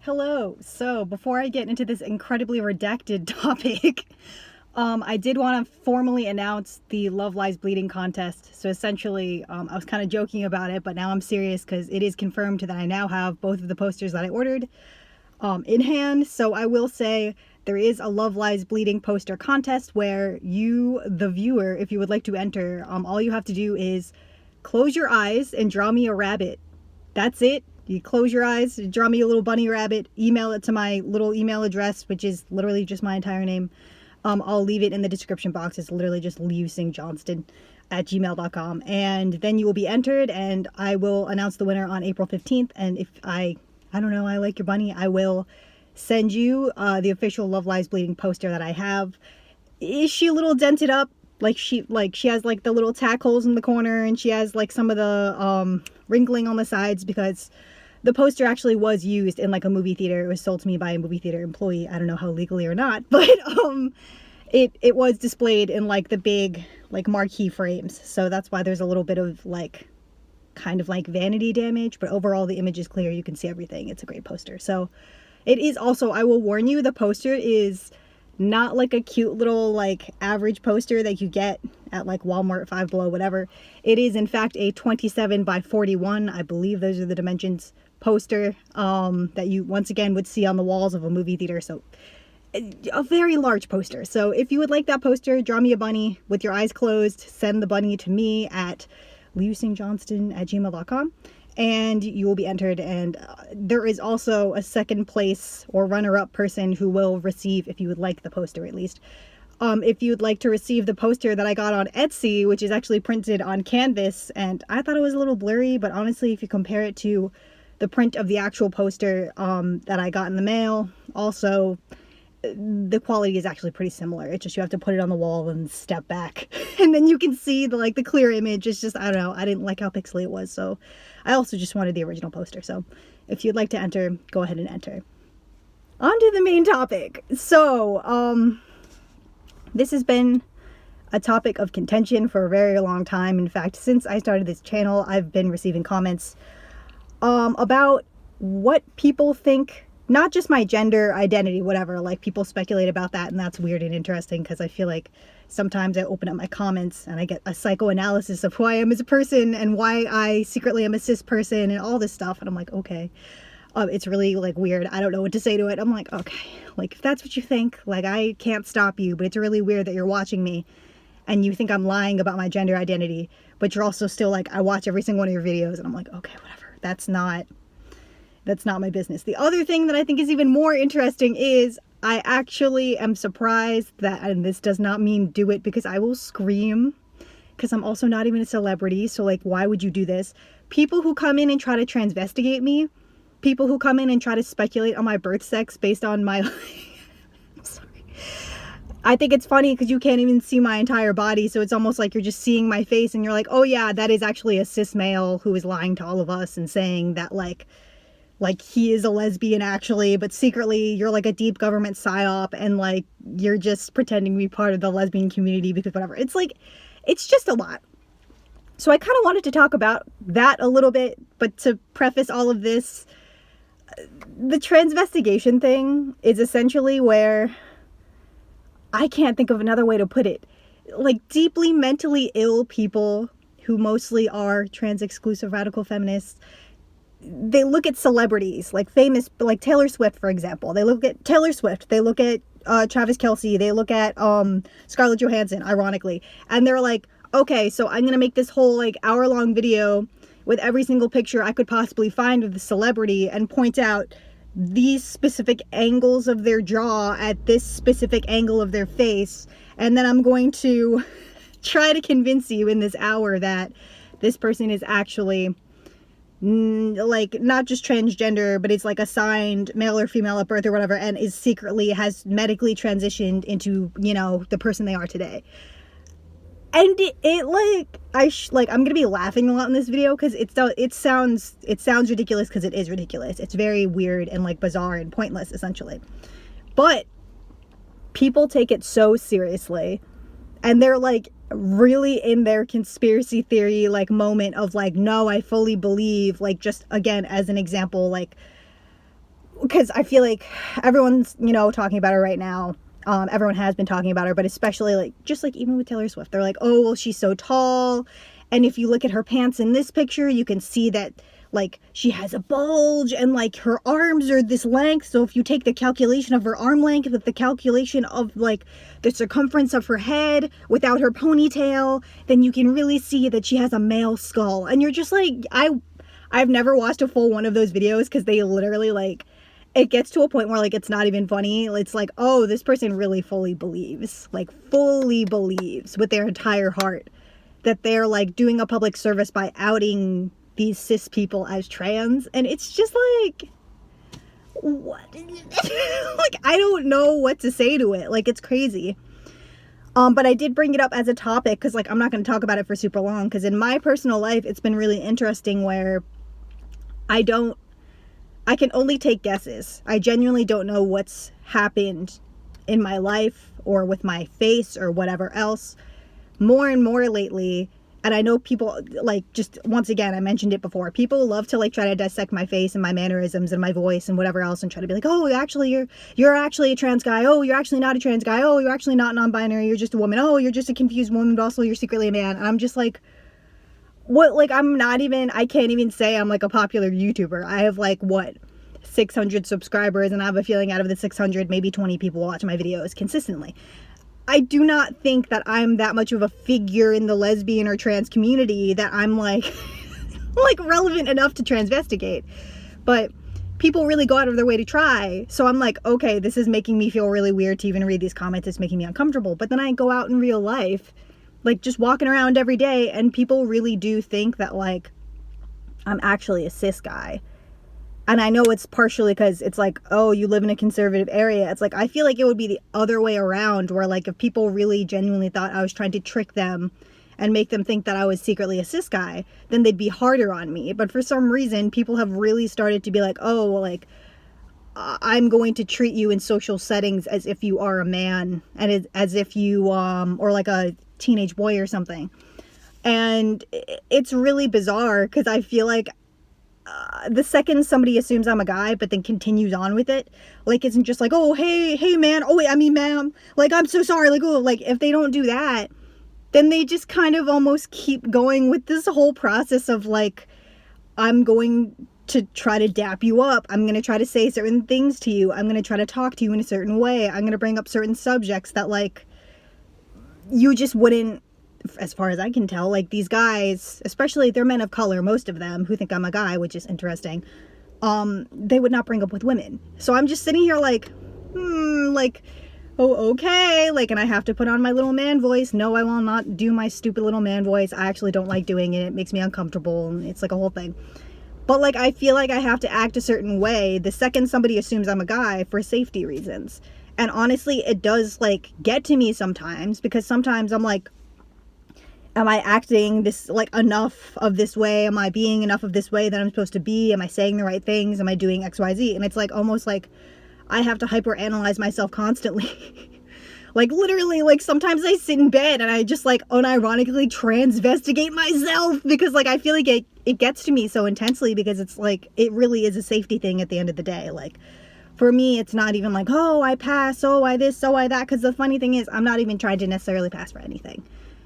Hello. So before I get into this incredibly redacted topic, I did want to formally announce the Love Lies Bleeding contest. So essentially, I was kind of joking about it, but now I'm serious because it is confirmed that I now have both of the posters that I ordered in hand. So I will say there is a Love Lies Bleeding poster contest where you, the viewer, if you would like to enter, all you have to do is close your eyes and draw me a rabbit. That's it. You close your eyes, draw me a little bunny rabbit, email it to my little email address, which is literally just my entire name. I'll leave it in the description box. It's literally just liujohnston@gmail.com. And then you will be entered, and I will announce the winner on April 15th. And if I don't know, I like your bunny, I will send you the official Love Lies Bleeding poster that I have. Is she a little dented up? She has like the little tack holes in the corner, and she has like some of the wrinkling on the sides because the poster actually was used in like a movie theater. It was sold to me by a movie theater employee. I don't know how legally or not, but it was displayed in like the big like marquee frames. So that's why there's a little bit of like kind of like vanity damage, but overall the image is clear. You can see everything. It's a great poster. So it is also, I will warn you, the poster is not like a cute little like average poster that you get at like Walmart, Five Below, whatever. It is in fact a 27 by 41, I believe those are the dimensions, poster that you once again would see on the walls of a movie theater. So a very large poster. So if you would like that poster, draw me a bunny with your eyes closed, send the bunny to me at lmao@gmail.com, and you will be entered. And there is also a second place or runner-up person who will receive, if you would like the poster at least, if you'd like to receive the poster that I got on Etsy, which is actually printed on canvas, and I thought it was a little blurry, but honestly if you compare it to the print of the actual poster that I got in the mail, also the quality is actually pretty similar. It's just you have to put it on the wall and step back and then you can see the like the clear image. It's just, I don't know, I didn't like how pixely it was, so I also just wanted the original poster. So if you'd like to enter, go ahead and enter. On to the main topic. So this has been a topic of contention for a very long time. In fact, since I started this channel, I've been receiving comments about what people think, not just my gender identity, whatever, like people speculate about that, and that's weird and interesting because I feel like sometimes I open up my comments and I get a psychoanalysis of who I am as a person and why I secretly am a cis person and all this stuff, and I'm like, okay, it's really like weird. I don't know what to say to it. I'm like, okay, like if that's what you think, like I can't stop you, but it's really weird that you're watching me and you think I'm lying about my gender identity, but you're also still like, I watch every single one of your videos, and I'm like, okay, whatever. That's not my business. The other thing that I think is even more interesting is I actually am surprised that, and this does not mean do it because I will scream, because I'm also not even a celebrity, so like why would you do this? People who come in and try to transvestigate me, people who come in and try to speculate on my birth sex based on my I'm sorry. I think it's funny because you can't even see my entire body, so it's almost like you're just seeing my face and you're like, oh yeah, that is actually a cis male who is lying to all of us and saying that like he is a lesbian actually, but secretly you're like a deep government psyop and like you're just pretending to be part of the lesbian community because whatever. It's like, it's just a lot. So I kind of wanted to talk about that a little bit, but to preface all of this, the transvestigation thing is essentially where, I can't think of another way to put it, like deeply mentally ill people who mostly are trans exclusive radical feminists, they look at celebrities like famous, like Taylor Swift, for example. They look at Taylor Swift, they look at Travis Kelce, they look at Scarlett Johansson, ironically, and they're like, okay, so I'm gonna make this whole like hour-long video with every single picture I could possibly find of the celebrity and point out these specific angles of their jaw at this specific angle of their face, and then I'm going to try to convince you in this hour that this person is actually like not just transgender, but it's like assigned male or female at birth or whatever, and is secretly has medically transitioned into, you know, the person they are today. And it like I'm gonna be laughing a lot in this video because it sounds ridiculous because it is ridiculous. It's very weird and like bizarre and pointless essentially, but people take it so seriously, and they're like really in their conspiracy theory like moment of like, no, I fully believe, like, just again as an example, like because I feel like everyone's, you know, talking about her right now. Everyone has been talking about her, but especially like, just like even with Taylor Swift, they're like, oh, well, she's so tall. And if you look at her pants in this picture, you can see that like she has a bulge and like her arms are this length. So if you take the calculation of her arm length with the calculation of like the circumference of her head without her ponytail, then you can really see that she has a male skull. And you're just like, I've never watched a full one of those videos because they literally like, it gets to a point where like it's not even funny. It's like, oh, this person really fully believes with their entire heart that they're like doing a public service by outing these cis people as trans. And it's just like, what? Like, I don't know what to say to it. Like, it's crazy. But I did bring it up as a topic because like I'm not going to talk about it for super long, because in my personal life it's been really interesting where I can only take guesses. I genuinely don't know what's happened in my life or with my face or whatever else more and more lately. And I know people like, just once again, I mentioned it before, people love to like try to dissect my face and my mannerisms and my voice and whatever else and try to be like, oh, actually you're actually a trans guy. Oh, you're actually not a trans guy. Oh, you're actually not non-binary. You're just a woman. Oh, you're just a confused woman, but also you're secretly a man. And I'm just like, what? Like, I can't even say I'm like a popular YouTuber. I have like, what, 600 subscribers, and I have a feeling out of the 600, maybe 20 people watch my videos consistently. I do not think that I'm that much of a figure in the lesbian or trans community that I'm like, like relevant enough to transvestigate. But people really go out of their way to try. So I'm like, okay, this is making me feel really weird to even read these comments. It's making me uncomfortable. But then I go out in real life, like just walking around every day, and people really do think that like I'm actually a cis guy. And I know it's partially because it's like, oh, you live in a conservative area. It's like, I feel like it would be the other way around, where like if people really genuinely thought I was trying to trick them and make them think that I was secretly a cis guy, then they'd be harder on me. But for some reason, people have really started to be like, oh, well, like, I'm going to treat you in social settings as if you are a man, and as if you, or like a teenage boy or something. And it's really bizarre because I feel like the second somebody assumes I'm a guy but then continues on with it, like, isn't just like, oh, hey man, oh wait, I mean ma'am, like, I'm so sorry, like, oh, like, if they don't do that, then they just kind of almost keep going with this whole process of like, I'm going to try to dap you up, I'm going to try to say certain things to you, I'm going to try to talk to you in a certain way, I'm going to bring up certain subjects that like you just wouldn't, as far as I can tell, like these guys, especially they're men of color, most of them, who think I'm a guy, which is interesting, they would not bring up with women. So I'm just sitting here like, like, oh, okay, like, and I have to put on my little man voice. No, I will not do my stupid little man voice. I actually don't like doing it. It makes me uncomfortable, and it's like a whole thing. But like, I feel like I have to act a certain way the second somebody assumes I'm a guy for safety reasons. And honestly, it does like get to me sometimes, because sometimes I'm like, am I acting this, like, enough of this way? Am I being enough of this way that I'm supposed to be? Am I saying the right things? Am I doing X, Y, Z? And it's like, almost like I have to hyper-analyze myself constantly. Like, literally, like, sometimes I sit in bed and I just, like, unironically transvestigate myself, because, like, I feel like it gets to me so intensely, because it's like, it really is a safety thing at the end of the day. Like, for me, it's not even like, oh, I pass, oh, I this, oh, I that, because the funny thing is, I'm not even trying to necessarily pass for anything.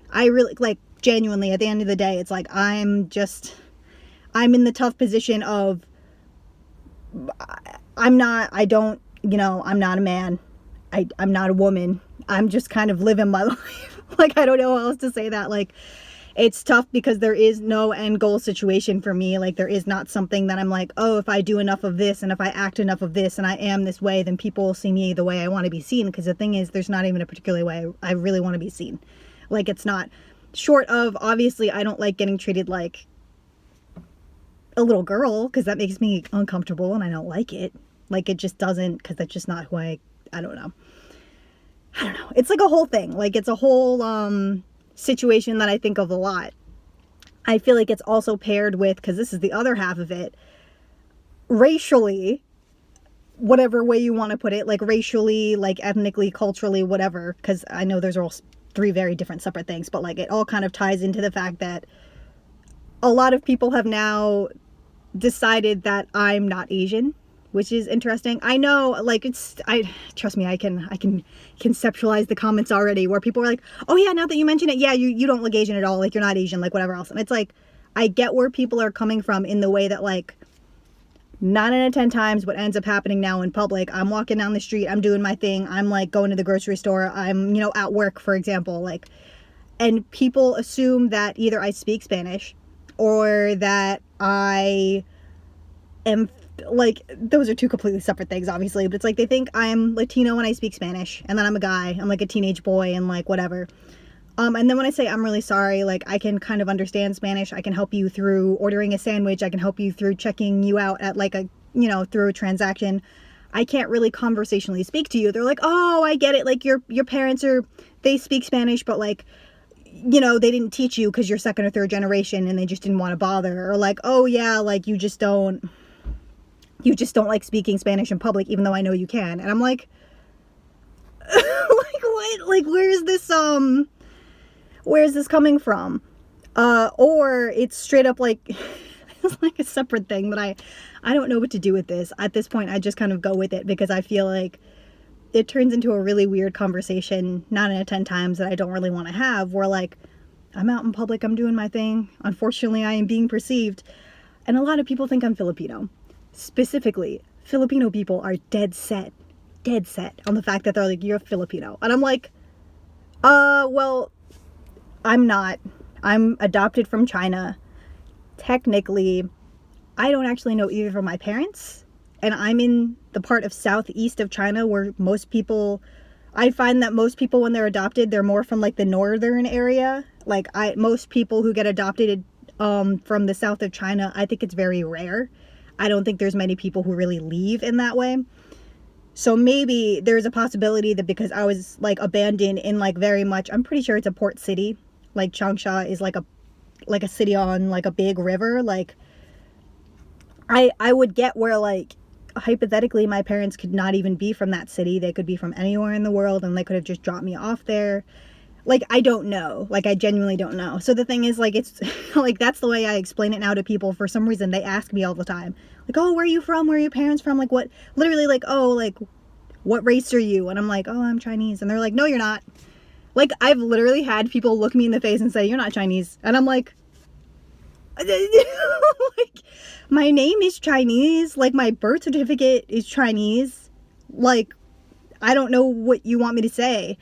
I really, like, genuinely, at the end of the day, it's like, I'm in the tough position of, I'm not a man, I'm not a woman, I'm just kind of living my life. Like, I don't know how else to say that. Like, it's tough because there is no end goal situation for me. Like, there is not something that I'm like, oh, if I do enough of this and if I act enough of this and I am this way, then people will see me the way I want to be seen. Because the thing is, there's not even a particular way I really want to be seen. Like, it's not, short of, obviously, I don't like getting treated like a little girl, because that makes me uncomfortable and I don't like it. Like, it just doesn't, because that's just not who I don't know. It's like a whole thing. Like, it's a whole situation that I think of a lot. I feel like it's also paired with, because this is the other half of it, racially, whatever way you want to put it, like racially, like ethnically, culturally, whatever, because I know there's all three very different separate things, but like, it all kind of ties into the fact that a lot of people have now decided that I'm not Asian, which is interesting. I know, like, trust me, I can conceptualize the comments already where people are like, oh yeah, now that you mention it, yeah, you don't look Asian at all, like, you're not Asian, like, whatever else. And it's like, I get where people are coming from in the way that, like, 9 out of 10 times what ends up happening now in public, I'm walking down the street, I'm doing my thing, I'm, like, going to the grocery store, I'm, you know, at work, for example, like, and people assume that either I speak Spanish or that I am, like, those are two completely separate things, obviously, but it's like they think I'm Latino when I speak Spanish, and then I'm a guy, I'm like a teenage boy, and like whatever. And then when I say I'm really sorry, like, I can kind of understand Spanish, I can help you through ordering a sandwich, I can help you through checking you out at, like, a, you know, through a transaction. I can't really conversationally speak to you. They're like, oh, I get it, like, your parents they speak Spanish, but, like, you know, they didn't teach you because you're second or third generation and they just didn't want to bother. Or like, oh yeah, like, you just don't like speaking Spanish in public, even though I know you can. And I'm like, like, what? Like, where's this coming from? Or it's straight up like, it's like a separate thing that I don't know what to do with this. At this point, I just kind of go with it because I feel like it turns into a really weird conversation 9 out of 10 times that I don't really want to have, where, like, I'm out in public, I'm doing my thing. Unfortunately, I am being perceived. And a lot of people think I'm Filipino. Specifically, Filipino people are dead set on the fact that they're like, you're Filipino. And I'm like, well, I'm not. I'm adopted from China. Technically, I don't actually know either of my parents. And I'm in the part of southeast of China where I find that most people, when they're adopted, they're more from, like, the northern area. Like, most people who get adopted from the south of China, I think it's very rare. I don't think there's many people who really leave in that way. So maybe there's a possibility that because I was, like, abandoned in, like, very much, I'm pretty sure it's a port city. Like, Changsha is like a city on, like, a big river. Like, I would get where, like, hypothetically my parents could not even be from that city. They could be from anywhere in the world and they could have just dropped me off there. Like, I don't know. Like, I genuinely don't know. So the thing is, like, it's like, that's the way I explain it now to people. For some reason, they ask me all the time, like, oh, where are you from? Where are your parents from? Like, what? Literally, like, oh, like, what race are you? And I'm like, oh, I'm Chinese. And they're like, no, you're not. Like, I've literally had people look me in the face and say, you're not Chinese. And I'm like, like, my name is Chinese. Like, my birth certificate is Chinese. Like, I don't know what you want me to say.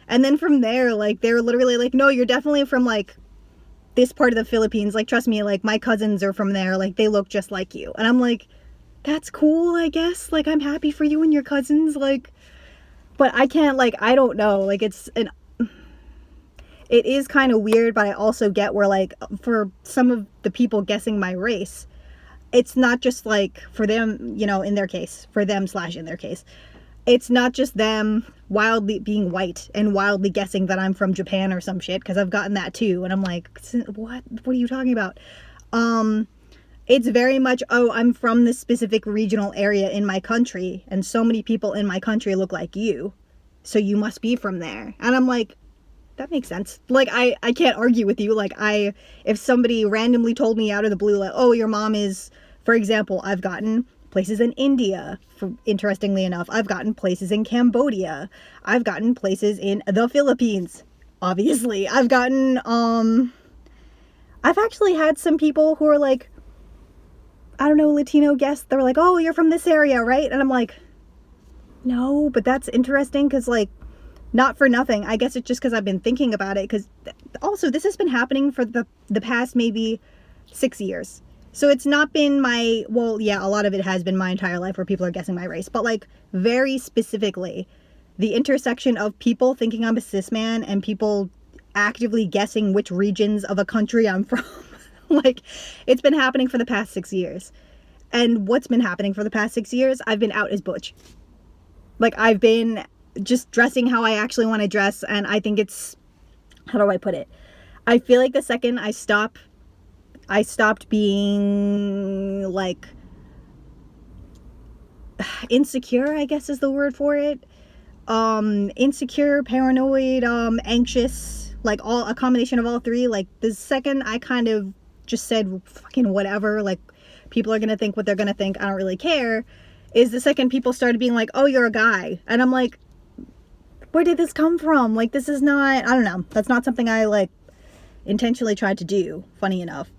And then from there, like, they're literally like, no, you're definitely from, like, this part of the Philippines. Like, trust me, like, my cousins are from there. Like, they look just like you. And I'm like, that's cool, I guess. Like, I'm happy for you and your cousins. Like, but I can't, like, I don't know. Like, it is kind of weird, but I also get where, like, for some of the people guessing my race, it's not just, like, for them, you know, in their case, it's not just them wildly being white and wildly guessing that I'm from Japan or some shit, because I've gotten that too, and I'm like, what are you talking about? It's very much, oh, I'm from this specific regional area in my country, and so many people in my country look like you, so you must be from there. And I'm like, that makes sense. Like, I can't argue with you. Like, if somebody randomly told me out of the blue, like, oh, your mom is, for example, I've gotten places in India, interestingly enough. I've gotten places in Cambodia. I've gotten places in the Philippines, obviously. I've actually had some people who are like, I don't know, Latino guests. They were like, oh, you're from this area, right? And I'm like, no, but that's interesting because, like, not for nothing. I guess it's just because I've been thinking about it, because also this has been happening for the past maybe 6 years. So it's not been well, yeah, a lot of it has been my entire life where people are guessing my race, but, like, very specifically, the intersection of people thinking I'm a cis man and people actively guessing which regions of a country I'm from. Like, it's been happening for the past 6 years. And what's been happening for the past 6 years? I've been out as butch. Like, I've been just dressing how I actually want to dress, and I think it's, how do I put it? I feel like the second I stopped being, like, insecure, I guess is the word for it. Insecure, paranoid, anxious, like, a combination of all three. Like, the second I kind of just said fucking whatever, like, people are gonna think what they're gonna think, I don't really care, is the second people started being like, oh, you're a guy. And I'm like, where did this come from? Like, this is not, I don't know. That's not something I, like, intentionally tried to do, funny enough.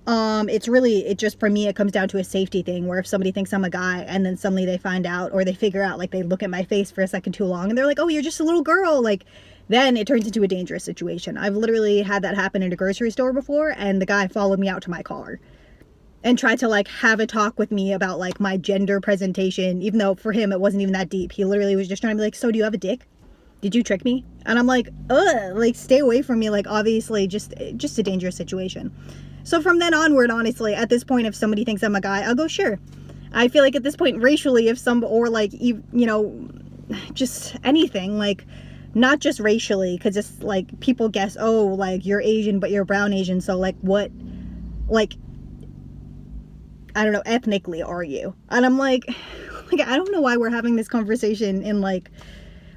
It's really, it just, for me, it comes down to a safety thing, where if somebody thinks I'm a guy and then suddenly they find out, or they figure out, like, they look at my face for a second too long and they're like, oh, you're just a little girl, like, then it turns into a dangerous situation. I've literally had that happen in a grocery store before, and the guy followed me out to my car and tried to, like, have a talk with me about, like, my gender presentation, even though for him it wasn't even that deep. He literally was just trying to be like, so do you have a dick? Did you trick me? And I'm like, ugh, like, stay away from me. Like, obviously, just a dangerous situation. So from then onward, honestly, at this point, if somebody thinks I'm a guy, I'll go, sure. I feel like at this point, racially, if some, or like, you know, just anything, like, not just racially, because it's like, people guess, oh, like, you're Asian, but you're brown Asian, so, like, what, like, I don't know, ethnically are you? And I'm like, I don't know why we're having this conversation in, like,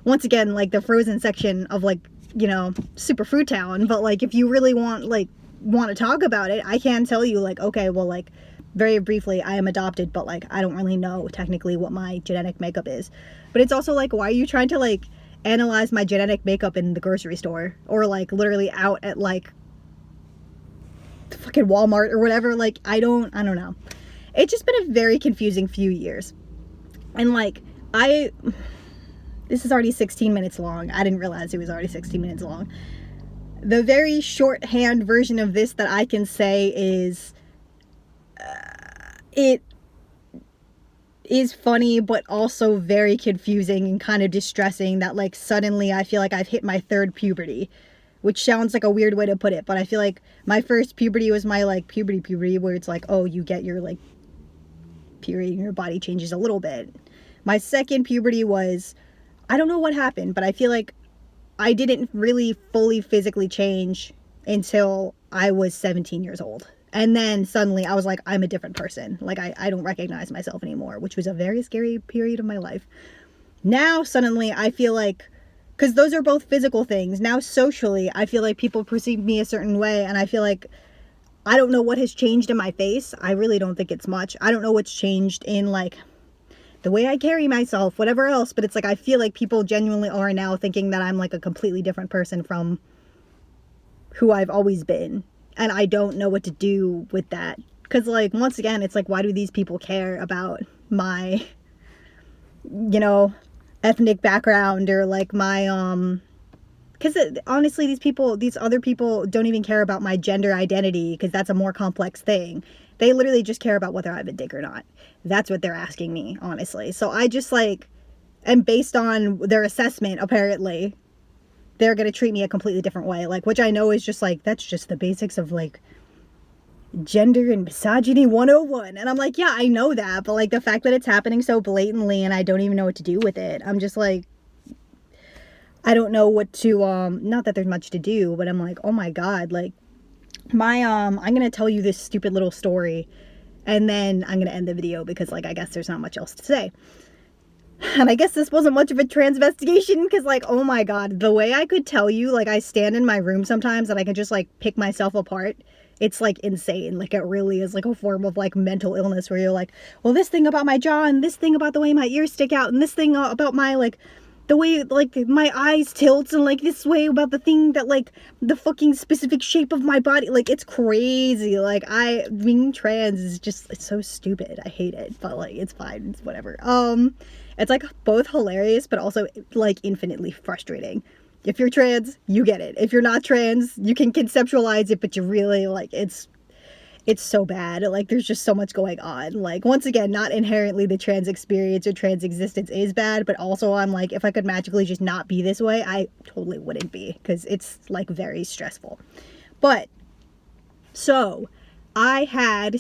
once again, like, the frozen section of, like, you know, Superfood Town, but, like, if you really want to talk about it, I can tell you, like, okay, well, like, very briefly, I am adopted, but, like, I don't really know technically what my genetic makeup is. But it's also, like, why are you trying to, like, analyze my genetic makeup in the grocery store, or, like, literally out at, like, the fucking Walmart or whatever? Like, I don't know. It's just been a very confusing few years. And, like, this is already 16 minutes long. I didn't realize it was already 16 minutes long. The very shorthand version of this that I can say is, it is funny, but also very confusing and kind of distressing that, like, suddenly I feel like I've hit my third puberty, which sounds like a weird way to put it, but I feel like my first puberty was my, like, puberty, where it's like, oh, you get your, like, period and your body changes a little bit. My second puberty was, I don't know what happened, but I feel like I didn't really fully physically change until I was 17 years old. And then suddenly I was like, I'm a different person. Like, I don't recognize myself anymore, which was a very scary period of my life. Now, suddenly, I feel like, because those are both physical things, now socially, I feel like people perceive me a certain way, and I feel like I don't know what has changed in my face. I really don't think it's much. I don't know what's changed in, like, the way I carry myself, whatever else, but it's like, I feel like people genuinely are now thinking that I'm, like, a completely different person from who I've always been, and I don't know what to do with that, because, like, once again, it's like, why do these people care about my, you know, ethnic background, or, like, my, because honestly, these other people don't even care about my gender identity, because that's a more complex thing. They literally just care about whether I have a dick or not. That's what they're asking me, honestly. So I just, like, and based on their assessment, apparently, they're going to treat me a completely different way. Like, which I know is just, like, that's just the basics of, like, gender and misogyny 101. And I'm like, yeah, I know that. But, like, the fact that it's happening so blatantly and I don't even know what to do with it, I'm just, like, I don't know what to, not that there's much to do, but I'm like, oh my God, like, I'm going to tell you this stupid little story, and then I'm going to end the video, because, like, I guess there's not much else to say. And I guess this wasn't much of a transvestigation, because, like, oh my God, the way I could tell you, like, I stand in my room sometimes and I can just, like, pick myself apart. It's, like, insane. Like, it really is, like, a form of, like, mental illness, where you're like, well, this thing about my jaw, and this thing about the way my ears stick out, and this thing about my, like, the way, like, my eyes tilt, and, like, this way about the thing that, like, the fucking specific shape of my body, like, it's crazy. Like, being trans is just, it's so stupid. I hate it, but, like, it's fine, it's whatever. It's, like, both hilarious, but also, like, infinitely frustrating. If you're trans, you get it. If you're not trans, you can conceptualize it, but you really, like, it's so bad. Like, there's just so much going on. Like, once again, not inherently the trans experience or trans existence is bad, but also I'm like, if I could magically just not be this way, I totally wouldn't be, because it's, like, very stressful. But, so, I have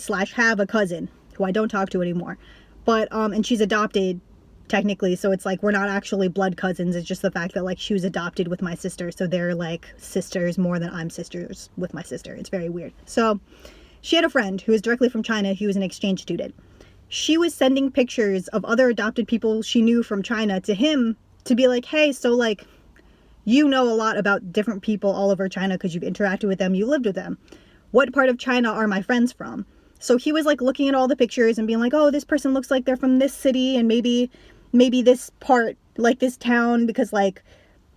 a cousin who I don't talk to anymore, but, and she's adopted, technically, so it's like, we're not actually blood cousins. It's just the fact that, like, she was adopted with my sister, so they're, like, sisters more than I'm sisters with my sister. It's very weird. So, she had a friend who was directly from China, who was an exchange student. She was sending pictures of other adopted people she knew from China to him to be like, hey, so, like, you know a lot about different people all over China because you've interacted with them, you lived with them. What part of China are my friends from? So he was like looking at all the pictures and being like, oh, this person looks like they're from this city and maybe this part, like this town, because like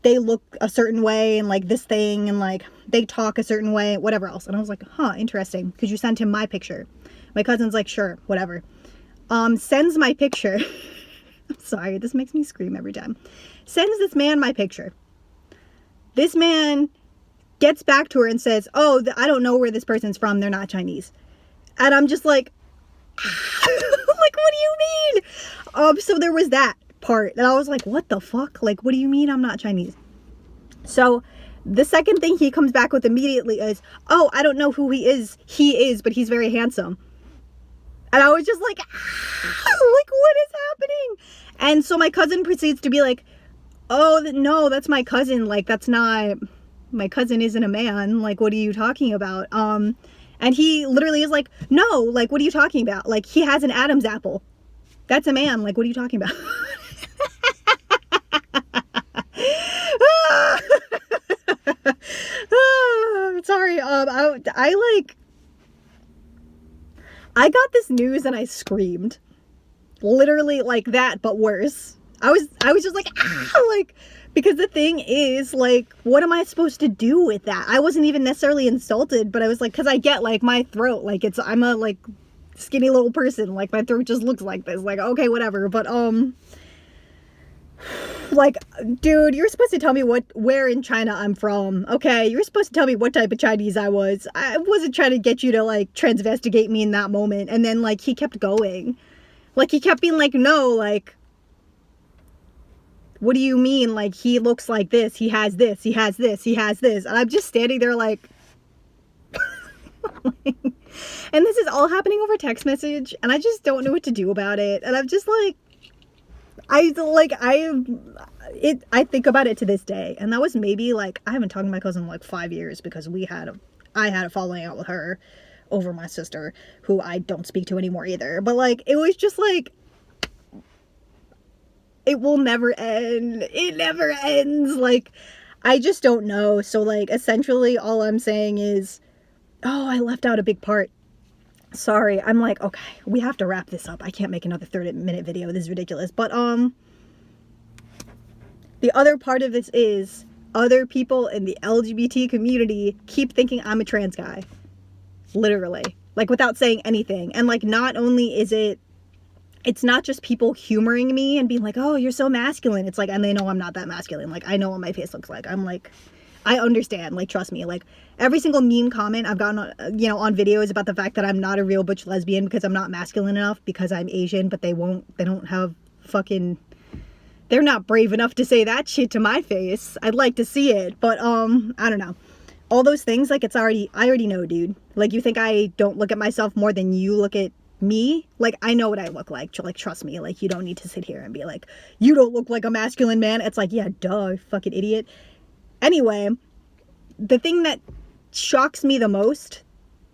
they look a certain way and like this thing and like they talk a certain way, whatever else. And I was like, huh, interesting. Because you sent him my picture. My cousin's like, sure, whatever. Sends my picture. I'm sorry, this makes me scream every time. Sends this man my picture. This man gets back to her and says, oh, I don't know where this person's from. They're not Chinese. And I'm just like, like, what do you mean? So there was that part. And I was like, what the fuck? Like, what do you mean I'm not Chinese? So the second thing he comes back with immediately is, oh, I don't know who he is. He is, but he's very handsome. And I was just like, like, what is happening? And so my cousin proceeds to be like, oh, no, that's my cousin. Like, that's not, my cousin isn't a man. Like, what are you talking about? And he literally is like, no, like, what are you talking about? Like, he has an Adam's apple. That's a man. Like, what are you talking about? Sorry. I got this news and I screamed. Literally like that, but worse. I was just like, like, because the thing is, like, what am I supposed to do with that? I wasn't even necessarily insulted, but I was like, because I get, like, my throat, like, I'm a, like, skinny little person, like, my throat just looks like this, like, okay, whatever, but, like, dude, you're supposed to tell me where in China I'm from, okay? You're supposed to tell me what type of Chinese I was. I wasn't trying to get you to, like, transvestigate me in that moment, and then, like, he kept going. Like, he kept being like, no, like, what do you mean? Like, he looks like this, he has this, he has this, he has this, and I'm just standing there like, and this is all happening over text message, and I just don't know what to do about it, and I'm just like, I think about it to this day, and that was maybe, like, I haven't talked to my cousin in, like, 5 years, because I had a falling out with her over my sister, who I don't speak to anymore either, but, like, it was just, like, it will never end, it never ends, like, I just don't know, so, like, essentially, all I'm saying is, oh, I left out a big part. Sorry, I'm like, okay, we have to wrap this up. I can't make another 30-minute video. This is ridiculous. But, the other part of this is other people in the LGBT community keep thinking I'm a trans guy. Literally. Like, without saying anything. And, like, not only is it's not just people humoring me and being like, oh, you're so masculine. It's like, and they know I'm not that masculine. Like, I know what my face looks like. I'm like, I understand, like, trust me, like, every single mean comment I've gotten, on videos about the fact that I'm not a real butch lesbian because I'm not masculine enough because I'm Asian, but they don't have fucking, they're not brave enough to say that shit to my face. I'd like to see it, but, I don't know. All those things, like, I already know, dude. Like, you think I don't look at myself more than you look at me? Like, I know what I look like. Like, trust me, like, you don't need to sit here and be like, you don't look like a masculine man. It's like, yeah, duh, fucking idiot. Anyway, the thing that shocks me the most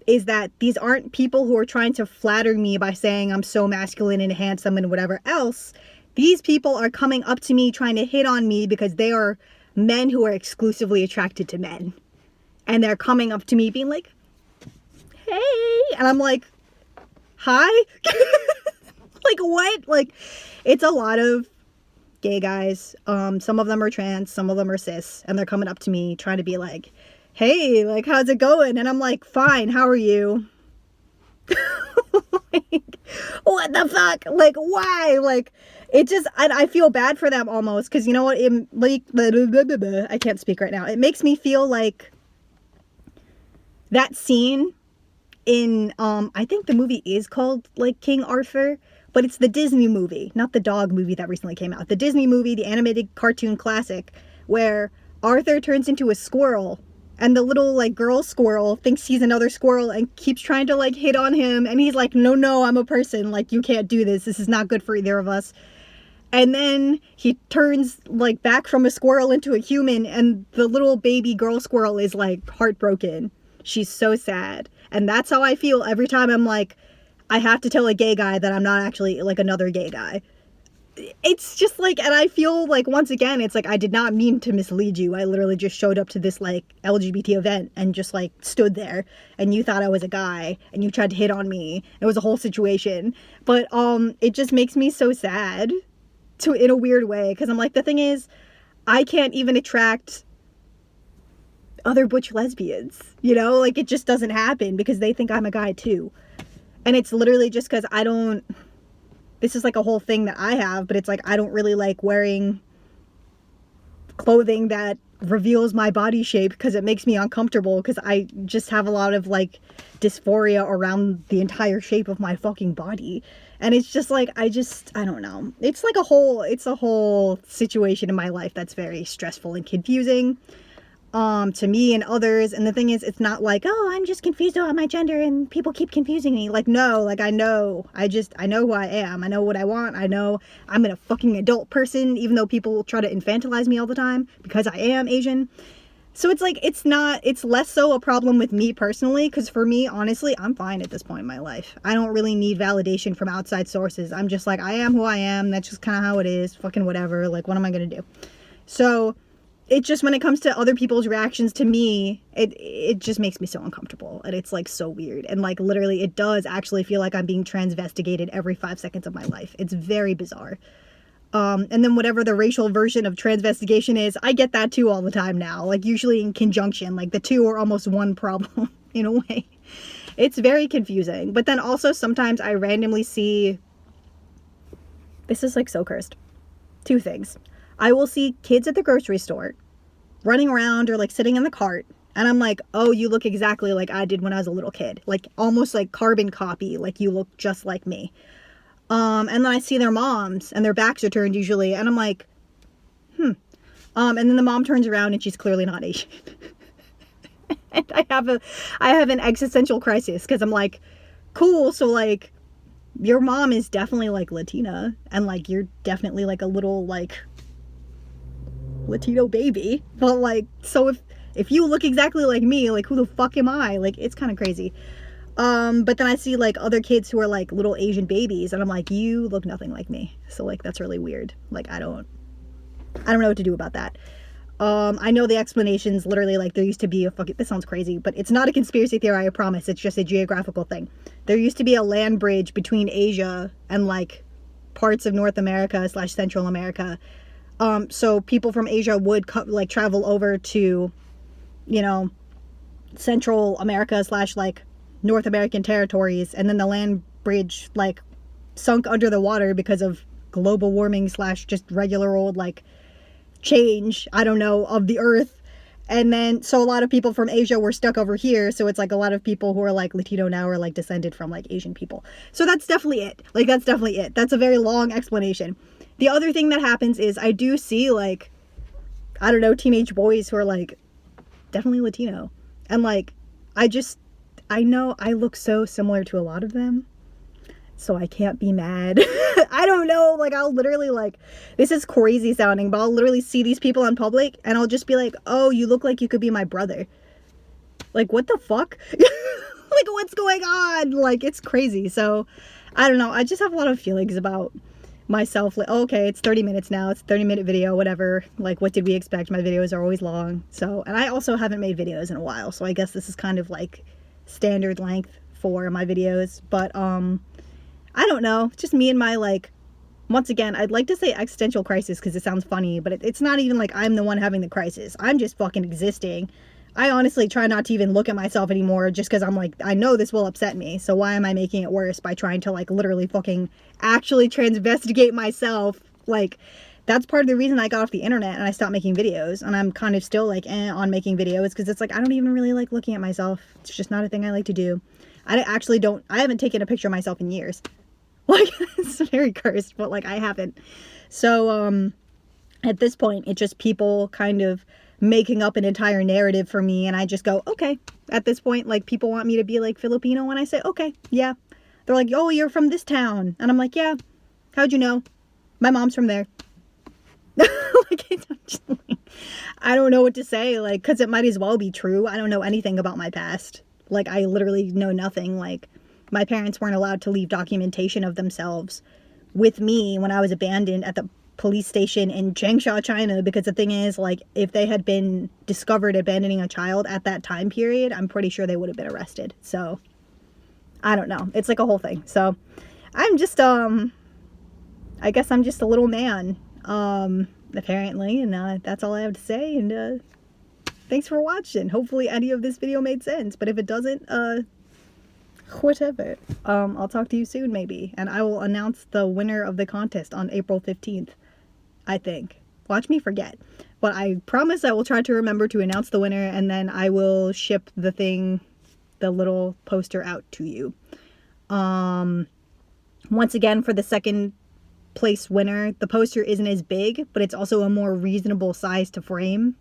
is that these aren't people who are trying to flatter me by saying I'm so masculine and handsome and whatever else. These people are coming up to me trying to hit on me because they are men who are exclusively attracted to men. And they're coming up to me being like, hey, and I'm like, hi? Like, what? Like, it's a lot of gay guys. Some of them are trans, some of them are cis, and they're coming up to me trying to be like, hey, like, how's it going? And I'm like, fine, how are you? Like, what the fuck? Like, why? Like, it just, I feel bad for them almost, because you know what, like, I can't speak right now. It makes me feel like that scene in, I think the movie is called, like, King Arthur, but it's the Disney movie, not the dog movie that recently came out. The Disney movie, the animated cartoon classic, where Arthur turns into a squirrel, and the little, like, girl squirrel thinks he's another squirrel and keeps trying to, like, hit on him, and he's like, no, I'm a person, like, you can't do this. This is not good for either of us. And then he turns, like, back from a squirrel into a human, and the little baby girl squirrel is, like, heartbroken. She's so sad. And that's how I feel every time I'm like, I have to tell a gay guy that I'm not actually, like, another gay guy. it's just like, and I feel like, once again, it's like, I did not mean to mislead you. I literally just showed up to this like LGBT event and just like stood there, and you thought I was a guy and you tried to hit on me. It was a whole situation. But it just makes me so sad in a weird way, because I'm like, the thing is, I can't even attract other butch lesbians, you know? Like, it just doesn't happen because they think I'm a guy too. And it's literally just because I don't, this is like a whole thing that I have, but it's like, I don't really like wearing clothing that reveals my body shape because it makes me uncomfortable, because I just have a lot of like dysphoria around the entire shape of my fucking body. And it's just like, I don't know. It's like it's a whole situation in my life that's very stressful and confusing. To me and others. And the thing is, it's not like, oh, I'm just confused about my gender and people keep confusing me. Like, no, like, I know who I am. I know what I want. I know I'm a fucking adult person, even though people try to infantilize me all the time because I am Asian. So it's like, it's less so a problem with me personally, because for me, honestly, I'm fine at this point in my life. I don't really need validation from outside sources. I'm just like, I am who I am. That's just kind of how it is. Fucking whatever. Like, what am I going to do? So it just, when it comes to other people's reactions to me, it just makes me so uncomfortable. And it's like so weird. And like, literally, it does actually feel like I'm being transvestigated every 5 seconds of my life. It's very bizarre. And then whatever the racial version of transvestigation is, I get that too all the time now. Like, usually in conjunction, like the two are almost one problem in a way. It's very confusing. But then also sometimes I randomly see, this is like so cursed. 2 things. I will see kids at the grocery store running around or like sitting in the cart, and I'm like, oh, you look exactly like I did when I was a little kid. Like, almost like carbon copy, like you look just like me. And then I see their moms and their backs are turned usually, and I'm like, and then the mom turns around and she's clearly not Asian. And I have an existential crisis, because I'm like, cool, so like your mom is definitely like Latina, and like you're definitely like a little like Latino baby, but like, so if you look exactly like me, like who the fuck am I? Like, it's kind of crazy. But then I see like other kids who are like little Asian babies, and I'm like, you look nothing like me. So like, that's really weird. Like, I don't know what to do about that. I know the explanation's literally like, there used to be this sounds crazy, but it's not a conspiracy theory, I promise. It's just a geographical thing. There used to be a land bridge between Asia and like parts of North America / Central America. So people from Asia would like travel over to, you know, Central America / like North American territories, and then the land bridge like sunk under the water because of global warming / just regular old like change, I don't know, of the earth. And then so a lot of people from Asia were stuck over here, so it's like a lot of people who are like Latino now are like descended from like Asian people. So that's definitely it. Like, that's definitely it. That's a very long explanation. The other thing that happens is I do see like, I don't know, teenage boys who are like definitely Latino, and like I know I look so similar to a lot of them, so I can't be mad. I don't know, like, I'll literally like, this is crazy sounding, but I'll literally see these people in public and I'll just be like, oh, you look like you could be my brother. Like, what the fuck? Like, what's going on? Like, it's crazy. So I don't know, I just have a lot of feelings about myself. Like, oh, okay, it's 30 minutes now, it's a 30-minute video, whatever. Like, what did we expect? My videos are always long. So, and I also haven't made videos in a while, so I guess this is kind of like standard length for my videos. But I don't know, just me and my like, once again, I'd like to say existential crisis because it sounds funny, but it's not even like I'm the one having the crisis. I'm just fucking existing. I honestly try not to even look at myself anymore, just because I'm like, I know this will upset me, so why am I making it worse by trying to like literally fucking actually transvestigate myself? Like, that's part of the reason I got off the internet and I stopped making videos, and I'm kind of still like on making videos, because it's like, I don't even really like looking at myself. It's just not a thing I like to do. I haven't taken a picture of myself in years. Like, it's very cursed, but like, I haven't. So at this point, it's just people kind of making up an entire narrative for me, and I just go, okay. At this point, like, people want me to be like Filipino, and I say, okay, yeah. They're like, oh, you're from this town, and I'm like, yeah. How'd you know? My mom's from there. Like, I don't know what to say, like, because it might as well be true. I don't know anything about my past. Like, I literally know nothing. Like, my parents weren't allowed to leave documentation of themselves with me when I was abandoned at the police station in Changsha, China, because the thing is, like, if they had been discovered abandoning a child at that time period, I'm pretty sure they would have been arrested. So I don't know. It's like a whole thing. So I'm just I guess I'm just a little man, apparently, and that's all I have to say. And thanks for watching. Hopefully any of this video made sense, but if it doesn't, whatever. I'll talk to you soon, maybe, and I will announce the winner of the contest on April 15th, I think. Watch me forget. But I promise I will try to remember to announce the winner, and then I will ship the thing, the little poster, out to you. Once again, for the second place winner, the poster isn't as big, but it's also a more reasonable size to frame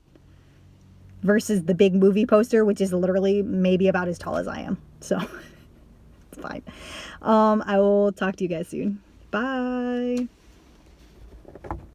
versus the big movie poster, which is literally maybe about as tall as I am. So it's fine. I will talk to you guys soon. Bye.